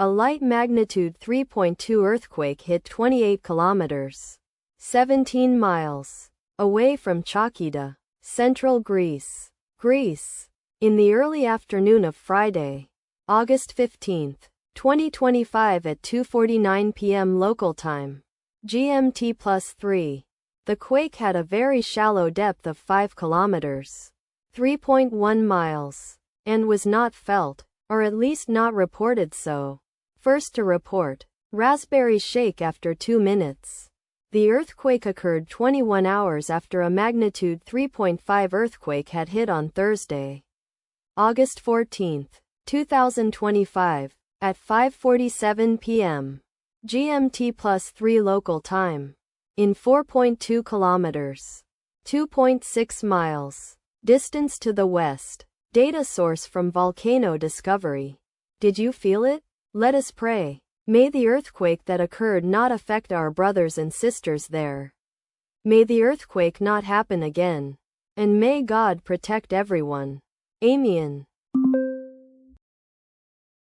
A light magnitude 3.2 earthquake hit 28 kilometers, 17 miles, away from Chalkida, central Greece. In the early afternoon of Friday, August 15, 2025 at 2:49 p.m. local time, GMT+3, the quake had a very shallow depth of 5 kilometers, 3.1 miles, and was not felt, or at least not reported so. First to report, Raspberry shake after 2 minutes. The earthquake occurred 21 hours after a magnitude 3.5 earthquake had hit on Thursday, August 14, 2025, at 5:47 p.m. GMT+3 local time, in 4.2 kilometers, 2.6 miles, distance to the west. Data source from Volcano Discovery. Did you feel it? Let us pray. May the earthquake that occurred not affect our brothers and sisters there. May the earthquake not happen again. And may God protect everyone. Amen.